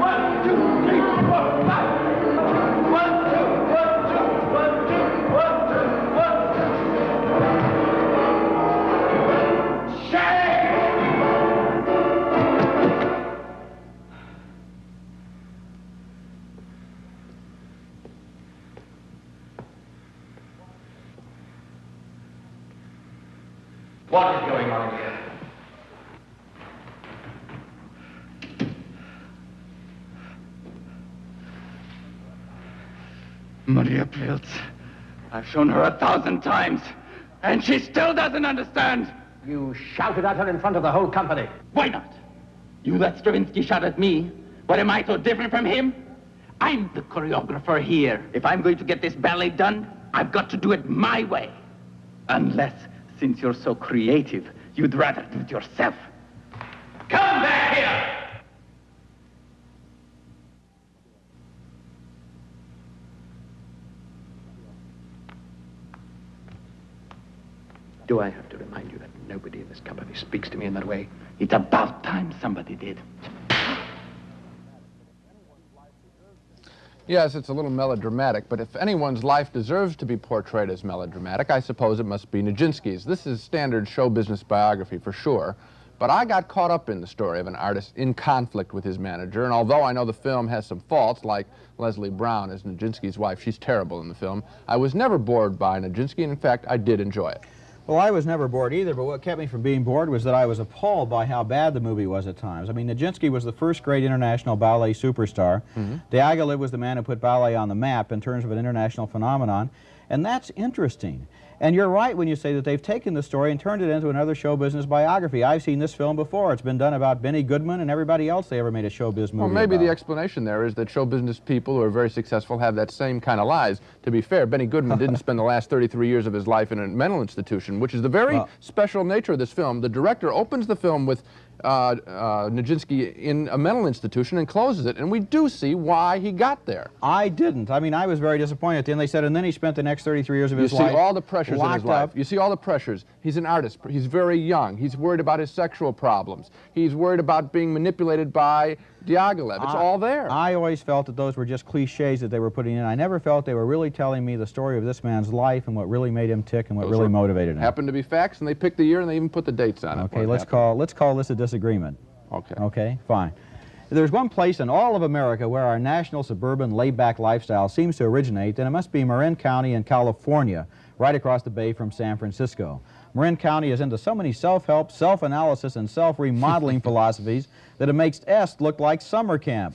1, 2, 3, 4, 5. 1, 2, 1, 2, 1, 2, 1, 2, 1, 2. Shake! What is going on here? Maria Pilz. I've shown her 1,000 times, and she still doesn't understand. You shouted at her in front of the whole company. Why not? You let Stravinsky shout at me. What, am I so different from him? I'm the choreographer here. If I'm going to get this ballet done, I've got to do it my way. Unless, since you're so creative, you'd rather do it yourself. Come back here! Do I have to remind you that nobody in this company speaks to me in that way? It's about time somebody did. Yes, it's a little melodramatic, but if anyone's life deserves to be portrayed as melodramatic, I suppose it must be Nijinky's. This is standard show business biography for sure, but I got caught up in the story of an artist in conflict with his manager, and although I know the film has some faults, like Leslie Brown as Nijinky's wife, she's terrible in the film, I was never bored by Nijinky, and in fact, I did enjoy it. Well, I was never bored either, but what kept me from being bored was that I was appalled by how bad the movie was at times. I mean, Nijinky was the first great international ballet superstar. Diaghilev was the man who put ballet on the map in terms of an international phenomenon, and that's interesting. And you're right when you say that they've taken the story and turned it into another show business biography. I've seen this film before. It's been done about Benny Goodman and everybody else they ever made a show biz movie Well, maybe about. the explanation there is that show business people who are very successful have that same kind of lives. To be fair, Benny Goodman didn't spend the last 33 years of his life in a mental institution, which is the very special nature of this film. The director opens the film with Nijinky in a mental institution and closes it, and we do see why he got there. I didn't. I mean, I was very disappointed at the end. They said, and then he spent the next 33 years of his life You see all the pressures in his life. up. You see all the pressures. He's an artist. He's very young. He's worried about his sexual problems. He's worried about being manipulated by Diaghilev. It's all there. I always felt that those were just cliches that they were putting in. I never felt they were really telling me the story of this man's life and what really made him tick and what really motivated him. Happened to be facts, and they picked the year and they even put the dates on it. Okay, let's call this a disagreement. Okay. Okay, fine. There's one place in all of America where our national suburban laid-back lifestyle seems to originate, and it must be Marin County in California, right across the bay from San Francisco. Marin County is into so many self-help, self-analysis, and self-remodeling philosophies that it makes Est look like summer camp.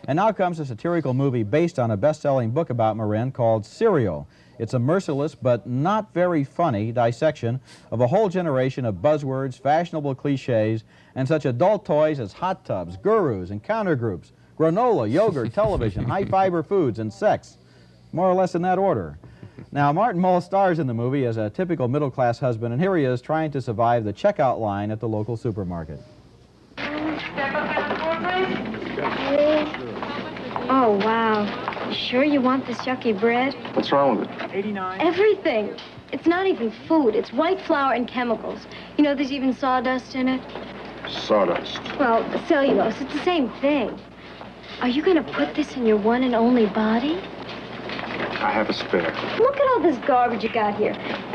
And now comes a satirical movie based on a best-selling book about Marin called Serial. It's a merciless but not very funny dissection of a whole generation of buzzwords, fashionable cliches, and such adult toys as hot tubs, gurus, encounter groups, granola, yogurt, television, high-fiber foods, and sex. More or less in that order. Now, Martin Mull stars in the movie as a typical middle-class husband, and here he is trying to survive the checkout line at the local supermarket. Oh, wow. Sure you want this yucky bread? What's wrong with it? 89. Everything. It's not even food. It's white flour and chemicals. You know, there's even sawdust in it. Sawdust. Well, cellulose. It's the same thing. Are you going to put this in your one and only body? I have a spare. Look at all this garbage you got here.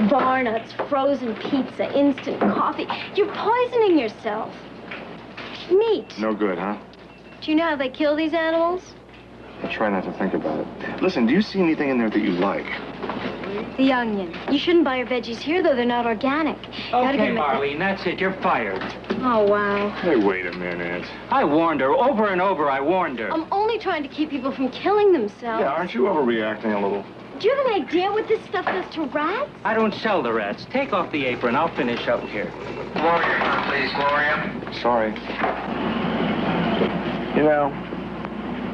Bar nuts, frozen pizza, instant coffee. You're poisoning yourself. Meat. No good, huh? Do you know how they kill these animals? I try not to think about it. Listen, do you see anything in there that you like? The onion. You shouldn't buy your veggies here, though. They're not organic. Okay, Marlene, that's it. You're fired. Oh, wow. Hey, wait a minute. I warned her. Over and over, I warned her. I'm only trying to keep people from killing themselves. Yeah, aren't you overreacting a little? Do you have any idea what this stuff does to rats? I don't sell the rats. Take off the apron. I'll finish up here. Gloria, please, Gloria. Sorry. You know,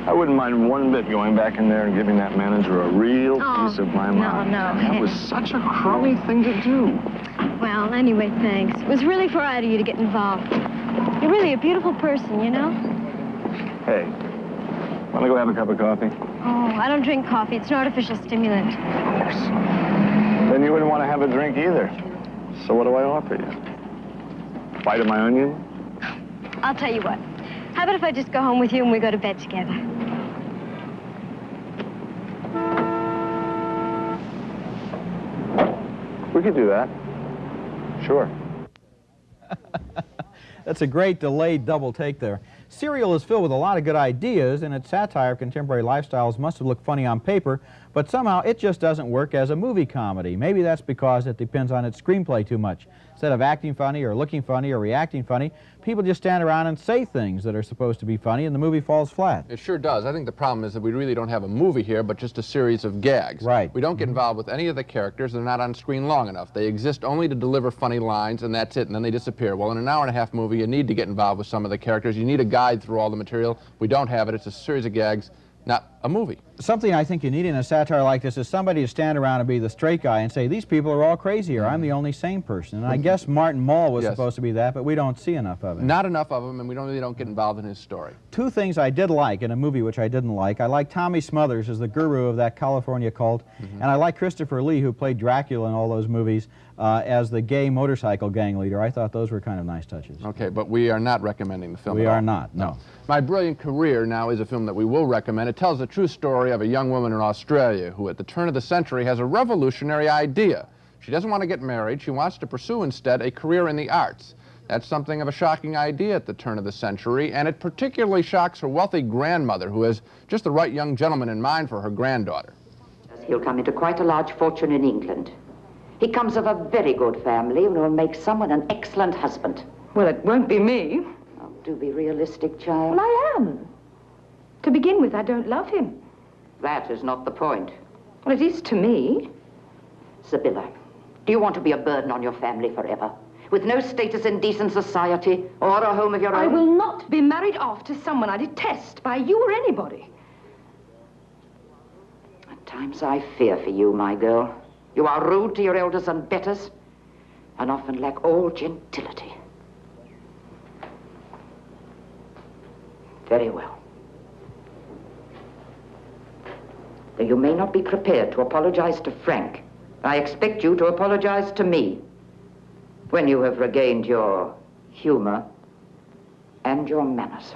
I wouldn't mind one bit going back in there and giving that manager a real piece of my mind. No. That was such a crummy thing to do. Well, anyway, thanks. It was really right of you to get involved. You're really a beautiful person, you know? Hey, want to go have a cup of coffee? Oh, I don't drink coffee. It's an artificial stimulant. Of course. Then you wouldn't want to have a drink either. So what do I offer you? Bite of my onion? I'll tell you what. How about if I just go home with you and we go to bed together? We could do that. Sure. That's a great delayed double take there. Serial is filled with a lot of good ideas, and its satire of contemporary lifestyles must have looked funny on paper, but somehow it just doesn't work as a movie comedy. Maybe that's because it depends on its screenplay too much. Instead of acting funny or looking funny or reacting funny, people just stand around and say things that are supposed to be funny, and the movie falls flat. It sure does. I think the problem is that we really don't have a movie here, but just a series of gags. Right. We don't get involved with any of the characters. They're not on screen long enough. They exist only to deliver funny lines, and that's it, and then they disappear. Well, in an hour-and-a-half movie, you need to get involved with some of the characters. You need a guide through all the material. We don't have it. It's a series of gags, not a movie. Something I think you need in a satire like this is somebody to stand around and be the straight guy and say, these people are all crazy, or I'm the only sane person. And I guess Martin Mull was supposed to be that, but we don't see enough of him. Not enough of him, and we really don't get involved in his story. Two things I did like in a movie which I didn't like. I like Tommy Smothers as the guru of that California cult, and I like Christopher Lee, who played Dracula in all those movies, as the gay motorcycle gang leader. I thought those were kind of nice touches. Okay, but we are not recommending the film We at all. are not, no. My Brilliant Career now is a film that we will recommend. It tells the true story of a young woman in Australia who at the turn of the century has a revolutionary idea. She doesn't want to get married. She wants to pursue instead a career in the arts. That's something of a shocking idea at the turn of the century, and it particularly shocks her wealthy grandmother, who has just the right young gentleman in mind for her granddaughter. He'll come into quite a large fortune in England. He comes of a very good family and will make someone an excellent husband. Well, it won't be me. Oh, do be realistic, child. Well, I am. To begin with, I don't love him. That is not the point. Well, it is to me. Sibylla, do you want to be a burden on your family forever? With no status in decent society or a home of your own? I will not be married off to someone I detest by you or anybody. At times I fear for you, my girl. You are rude to your elders and betters, and often lack all gentility. Very well. Though you may not be prepared to apologize to Frank, I expect you to apologize to me when you have regained your humor and your manners.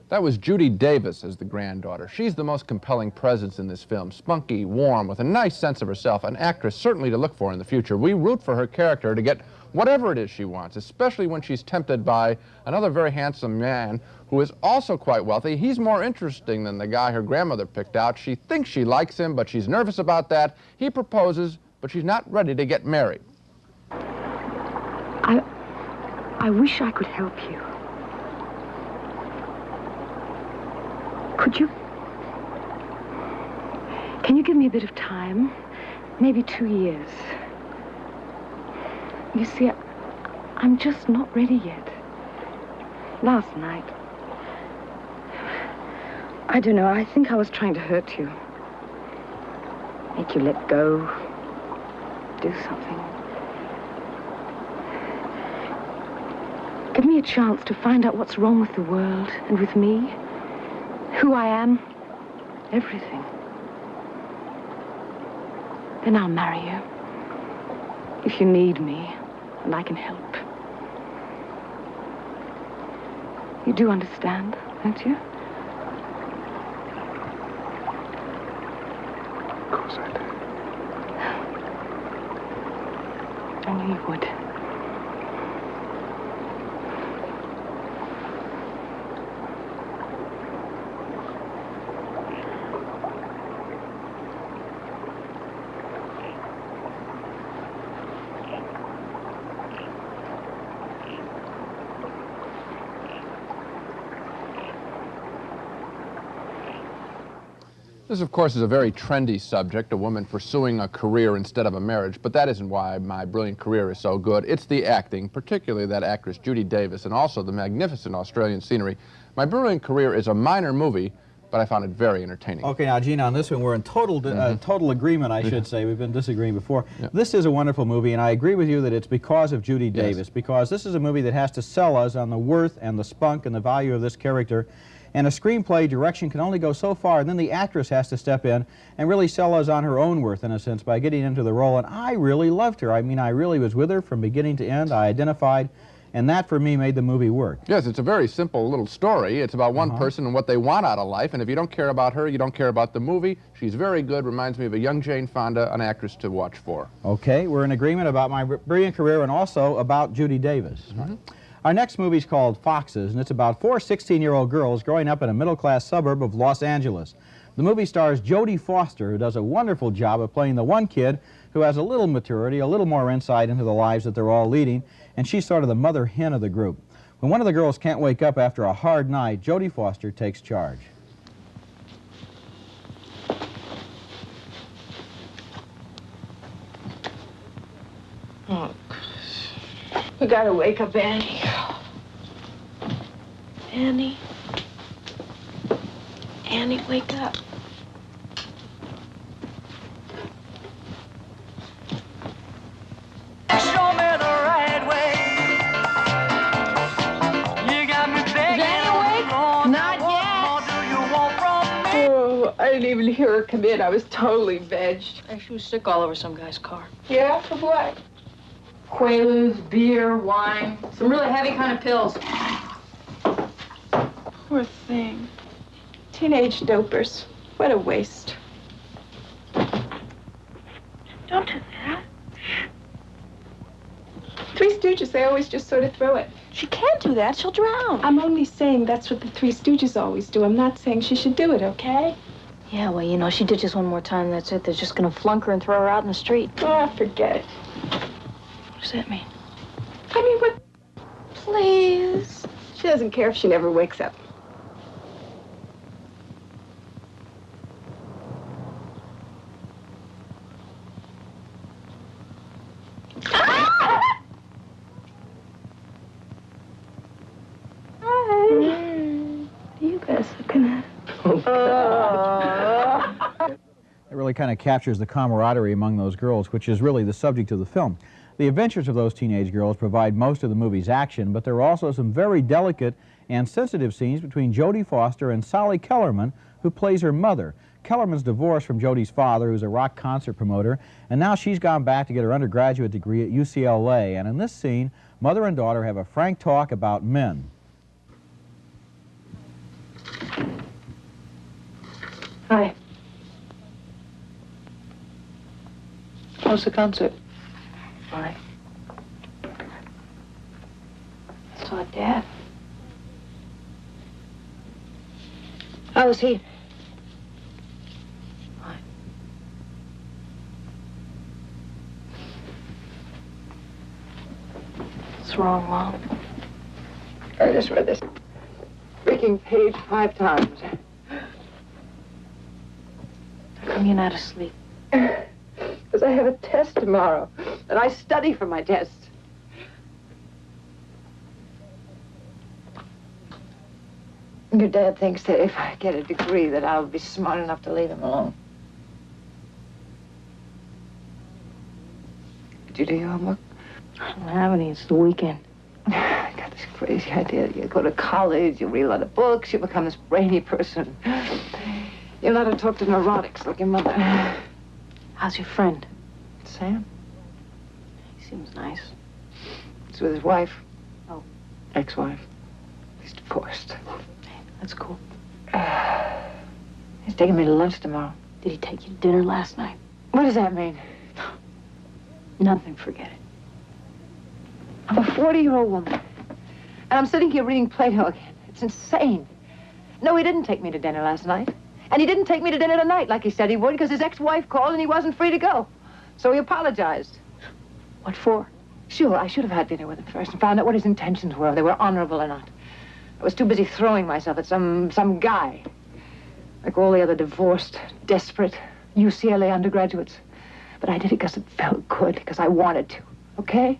That was Judy Davis as the granddaughter. She's the most compelling presence in this film. Spunky, warm, with a nice sense of herself, an actress certainly to look for in the future. We root for her character to get whatever it is she wants, especially when she's tempted by another very handsome man who is also quite wealthy. He's more interesting than the guy her grandmother picked out. She thinks she likes him, but she's nervous about that. He proposes, but she's not ready to get married. I wish I could help you. Could you? Can you give me a bit of time? Maybe 2 years. You see, I'm just not ready yet. Last night, I don't know, I think I was trying to hurt you. Make you let go. Do something. Give me a chance to find out what's wrong with the world and with me. Who I am. Everything. Then I'll marry you. If you need me, and I can help. You do understand, don't you? Of course I do. I knew you would. This, of course, is a very trendy subject, a woman pursuing a career instead of a marriage, but that isn't why My Brilliant Career is so good. It's the acting, particularly that actress Judy Davis, and also the magnificent Australian scenery. My Brilliant Career is a minor movie, but I found it very entertaining. Okay, now, Gene, on this one, we're in total agreement, I should say. We've been disagreeing before. This is a wonderful movie, and I agree with you that it's because of Judy Davis, because this is a movie that has to sell us on the worth and the spunk and the value of this character. And a screenplay direction can only go so far, and then the actress has to step in and really sell us on her own worth, in a sense, by getting into the role. And I really loved her. I mean, I really was with her from beginning to end. I identified, and that, for me, made the movie work. Yes, it's a very simple little story. It's about one person and what they want out of life, and if you don't care about her, you don't care about the movie. She's very good, reminds me of a young Jane Fonda, an actress to watch for. Okay, we're in agreement about My Brilliant Career and also about Judy Davis. Our next movie is called Foxes, and it's about 4 16-year-old girls growing up in a middle-class suburb of Los Angeles. The movie stars Jodie Foster, who does a wonderful job of playing the one kid who has a little maturity, a little more insight into the lives that they're all leading, and she's sort of the mother hen of the group. When one of the girls can't wake up after a hard night, Jodie Foster takes charge. Oh, we gotta wake up Annie. Annie. Annie, wake up. Show me the right way. You got me begging. Not yet. What do you want from me? Oh, I didn't even hear her come in. I was totally vegged. She was sick all over some guy's car. Yeah, for what? Quaaludes, beer, wine, some really heavy kind of pills. Poor thing. Teenage dopers. What a waste. Don't do that. Three Stooges, they always just sort of throw it. She can't do that. She'll drown. I'm only saying that's what the Three Stooges always do. I'm not saying she should do it, okay? Yeah, well, you know, she did just one more time. That's it. They're just gonna flunk her and throw her out in the street. Oh, forget it. What does that mean? I mean, what? Please. She doesn't care if she never wakes up. You guys looking at? It really kind of captures the camaraderie among those girls, which is really the subject of the film. The adventures of those teenage girls provide most of the movie's action, but there are also some very delicate and sensitive scenes between Jodie Foster and Sally Kellerman, who plays her mother. Kellerman's divorced from Jodie's father, who's a rock concert promoter, and now she's gone back to get her undergraduate degree at UCLA. And in this scene, mother and daughter have a frank talk about men. Hi. How's the concert? Fine. I saw Dad. How was he? Fine. What's wrong, Mom? I just read this freaking page 5 times. How come you're not asleep? Because I have a test tomorrow, and I study for my test. Your dad thinks that if I get a degree that I'll be smart enough to leave him alone. Did you do your homework? I don't have any. It's the weekend. I got this crazy idea. You go to college, you read a lot of books, you become this brainy person. You'll know how to talk to neurotics like your mother. How's your friend? Sam? He seems nice. He's with his wife. Oh. Ex-wife. He's divorced. That's cool. He's taking me to lunch tomorrow. Did he take you to dinner last night? What does that mean? Nothing, forget it. I'm a 40-year-old woman. And I'm sitting here reading Plato again. It's insane. No, he didn't take me to dinner last night. And he didn't take me to dinner tonight like he said he would because his ex-wife called and he wasn't free to go. So he apologized. What for? Sure, I should have had dinner with him first and found out what his intentions were, if they were honorable or not. I was too busy throwing myself at some guy. Like all the other divorced, desperate UCLA undergraduates. But I did it because it felt good, because I wanted to. Okay?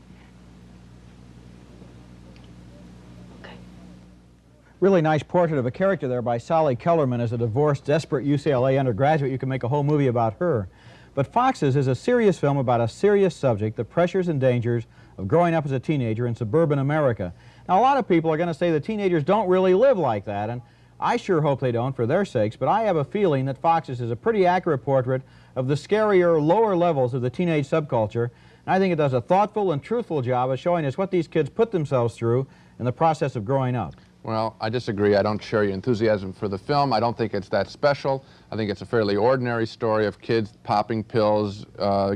Really nice portrait of a character there by Sally Kellerman as a divorced, desperate UCLA undergraduate. You can make a whole movie about her. But Foxes is a serious film about a serious subject, the pressures and dangers of growing up as a teenager in suburban America. Now, a lot of people are going to say that teenagers don't really live like that, and I sure hope they don't for their sakes, but I have a feeling that Foxes is a pretty accurate portrait of the scarier, lower levels of the teenage subculture, and I think it does a thoughtful and truthful job of showing us what these kids put themselves through in the process of growing up. Well, I disagree. I don't share your enthusiasm for the film. I don't think it's that special. I think it's a fairly ordinary story of kids popping pills,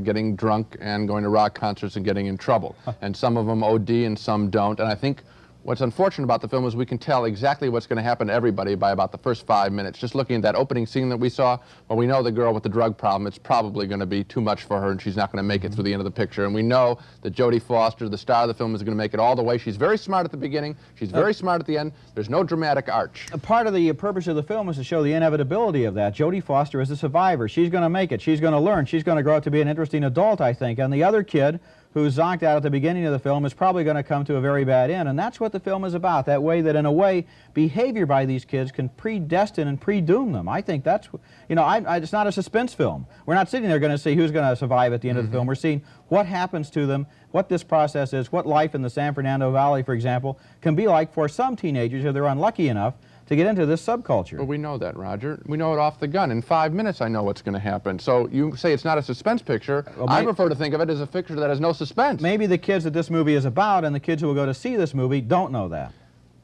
getting drunk, and going to rock concerts and getting in trouble. And some of them OD and some don't. And I think What's unfortunate about the film is we can tell exactly what's going to happen to everybody by about the first 5 minutes. Just looking at that opening scene that we saw, well, we know the girl with the drug problem, it's probably going to be too much for her and she's not going to make it through the end of the picture. And we know that Jodie Foster, the star of the film, is going to make it all the way. She's very smart at the beginning, she's very smart at the end. There's no dramatic arch. A part of the purpose of the film is to show the inevitability of that. Jodie Foster is a survivor. She's going to make it. She's going to learn. She's going to grow up to be an interesting adult, I think. And the other kid who's zonked out at the beginning of the film is probably going to come to a very bad end. And that's what the film is about, that way that, in a way, behavior by these kids can predestine and pre-doom them. I think that's, you know, it's not a suspense film. We're not sitting there going to see who's going to survive at the end of the film. We're seeing what happens to them, what this process is, what life in the San Fernando Valley, for example, can be like for some teenagers if they're unlucky enough to get into this subculture. Well, we know that, Roger. We know it off the gun. In 5 minutes, I know what's going to happen. So you say it's not a suspense picture. Well, I prefer to think of it as a picture that has no suspense. Maybe the kids that this movie is about and the kids who will go to see this movie don't know that.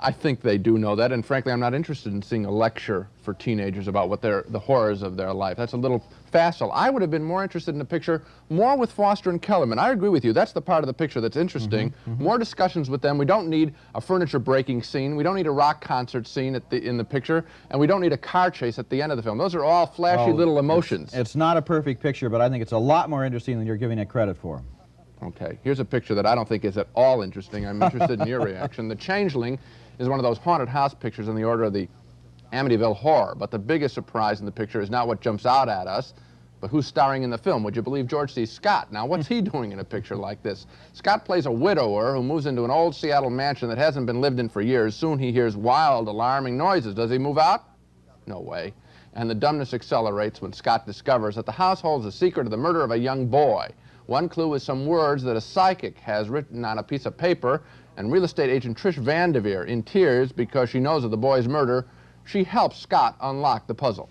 I think they do know that, and frankly, I'm not interested in seeing a lecture for teenagers about what the horrors of their life. That's a little facile. I would have been more interested in a picture more with Foster and Kellerman. I agree with you. That's the part of the picture that's interesting. More discussions with them. We don't need a furniture-breaking scene. We don't need a rock concert scene in the picture, and we don't need a car chase at the end of the film. Those are all flashy little emotions. It's not a perfect picture, but I think it's a lot more interesting than you're giving it credit for. Okay, here's a picture that I don't think is at all interesting. I'm interested in your reaction. The Changeling is one of those haunted house pictures in the order of the Amityville Horror, but the biggest surprise in the picture is not what jumps out at us, but who's starring in the film. Would you believe George C. Scott? Now, what's he doing in a picture like this? Scott plays a widower who moves into an old Seattle mansion that hasn't been lived in for years. Soon he hears wild, alarming noises. Does he move out? No way. And the dumbness accelerates when Scott discovers that the house holds the secret of the murder of a young boy. One clue is some words that a psychic has written on a piece of paper, and real estate agent Trish Vanderveer, in tears because she knows of the boy's murder, she helps Scott unlock the puzzle.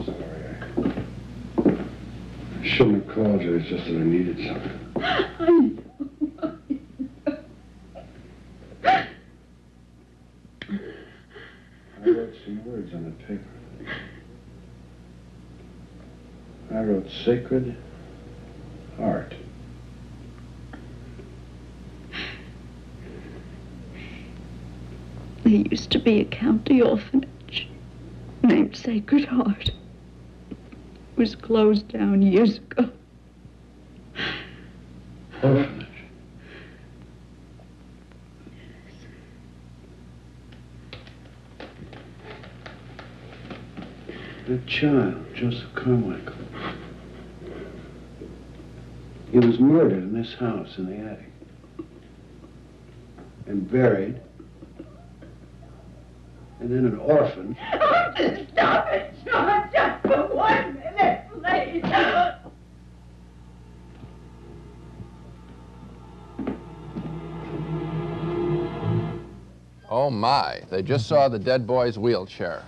Sorry, I shouldn't have called you. It's just that I needed something. I wrote some words on the paper. I wrote Sacred Heart. There used to be a county orphanage named Sacred Heart. It was closed down years ago. Orphanage? That child, Joseph Carmichael. He was murdered in this house in the attic. And buried. And then an orphan. Stop it, Sean, just for 1 minute, please. Oh my, they just saw the dead boy's wheelchair.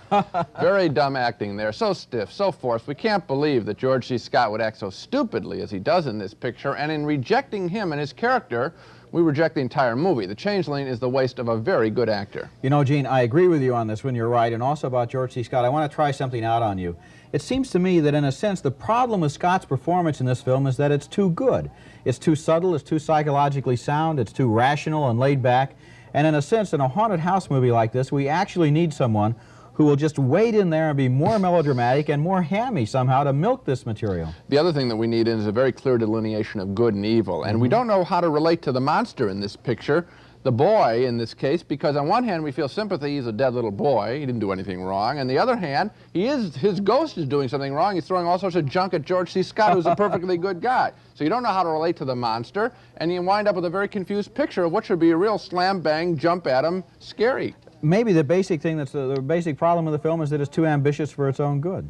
Very dumb acting there, so stiff, so forced. We can't believe that George C. Scott would act so stupidly as he does in this picture, and in rejecting him and his character, we reject the entire movie. The Changeling is the waste of a very good actor. You know, Gene, I agree with you on this when you're right, and also about George C. Scott. I want to try something out on you. It seems to me that, in a sense, the problem with Scott's performance in this film is that it's too good. It's too subtle, it's too psychologically sound, it's too rational and laid back. And in a sense, in a haunted house movie like this, we actually need someone who will just wade in there and be more melodramatic and more hammy somehow to milk this material. The other thing that we need is a very clear delineation of good and evil. And we don't know how to relate to the monster in this picture, the boy in this case, because on one hand we feel sympathy, he's a dead little boy, he didn't do anything wrong. On the other hand, his ghost is doing something wrong, he's throwing all sorts of junk at George C. Scott, who's a perfectly good guy. So you don't know how to relate to the monster, and you wind up with a very confused picture of what should be a real slam bang, jump at him, scary. Maybe the basic thing that's the basic problem with the film is that it's too ambitious for its own good.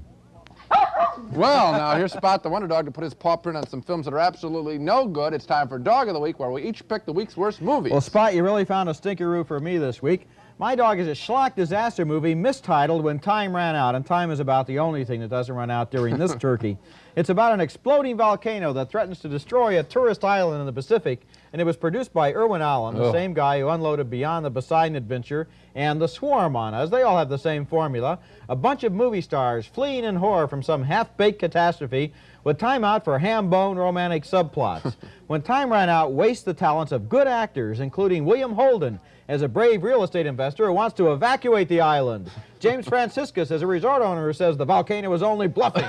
Well, now here's Spot the Wonder Dog to put his paw print on some films that are absolutely no good. It's time for Dog of the Week, where we each pick the week's worst movies. Well, Spot, you really found a stinkeroo for me this week. My Dog is a schlock disaster movie mistitled When Time Ran Out, and time is about the only thing that doesn't run out during this turkey. It's about an exploding volcano that threatens to destroy a tourist island in the Pacific, and it was produced by Irwin Allen, the same guy who unloaded Beyond the Poseidon Adventure and The Swarm on us. They all have the same formula. A bunch of movie stars fleeing in horror from some half-baked catastrophe with time out for ham-bone romantic subplots. When Time Ran Out wastes the talents of good actors, including William Holden as a brave real estate investor who wants to evacuate the island. James Franciscus as a resort owner who says the volcano is only bluffing.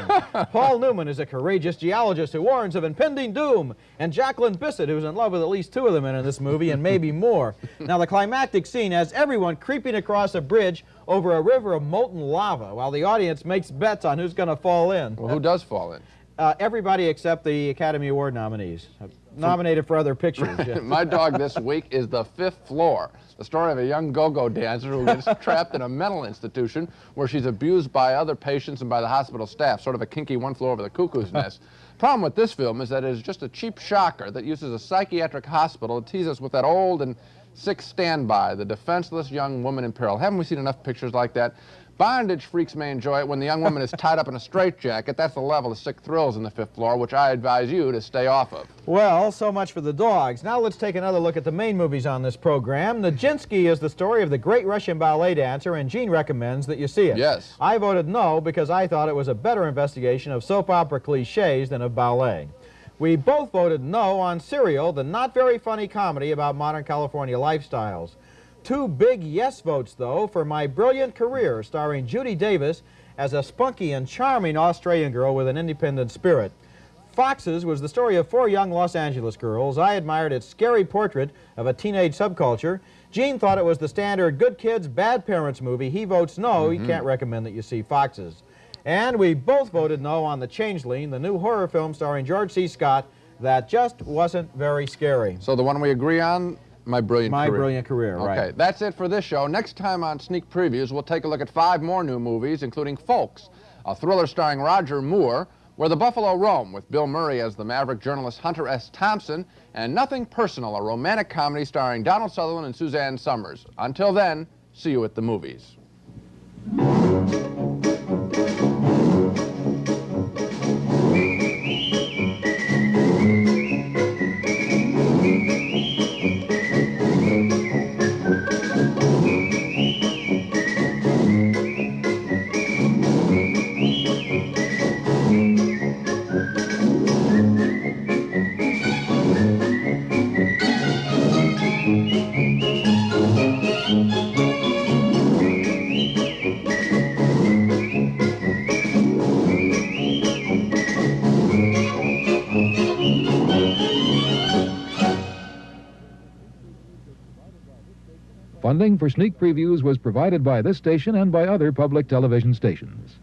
Paul Newman is a courageous geologist who warns of impending doom. And Jacqueline Bisset, who's in love with at least 2 of them in this movie and maybe more. Now, the climactic scene has everyone creeping across a bridge over a river of molten lava while the audience makes bets on who's going to fall in. Well, who does fall in? Everybody except the Academy Award nominees. Nominated for other pictures. Yeah. My Dog this week is The Fifth Floor, the story of a young go-go dancer who gets trapped in a mental institution where she's abused by other patients and by the hospital staff, sort of a kinky one flew over the cuckoo's nest. Problem with this film is that it is just a cheap shocker that uses a psychiatric hospital to tease us with that old and sick standby, the defenseless young woman in peril. Haven't we seen enough pictures like that? Bondage freaks may enjoy it when the young woman is tied up in a straitjacket. That's the level of sick thrills in The Fifth Floor, which I advise you to stay off of. Well, so much for the dogs. Now let's take another look at the main movies on this program. Nijinky is the story of the great Russian ballet dancer, and Gene recommends that you see it. Yes. I voted no because I thought it was a better investigation of soap opera cliches than of ballet. We both voted no on Serial, the not very funny comedy about modern California lifestyles. 2 big yes votes, though, for My Brilliant Career, starring Judy Davis as a spunky and charming Australian girl with an independent spirit. Foxes was the story of 4 young Los Angeles girls. I admired its scary portrait of a teenage subculture. Gene thought it was the standard good kids, bad parents movie. He votes no. He can't recommend that you see Foxes. And we both voted no on The Changeling, the new horror film starring George C. Scott that just wasn't very scary. So the one we agree on, My Brilliant Career. My Brilliant Career, right. Okay, that's it for this show. Next time on Sneak Previews, we'll take a look at 5 more new movies, including Folks, a thriller starring Roger Moore, Where the Buffalo Roam, with Bill Murray as the maverick journalist Hunter S. Thompson, and Nothing Personal, a romantic comedy starring Donald Sutherland and Suzanne Summers. Until then, see you at the movies. Funding for Sneak Previews was provided by this station and by other public television stations.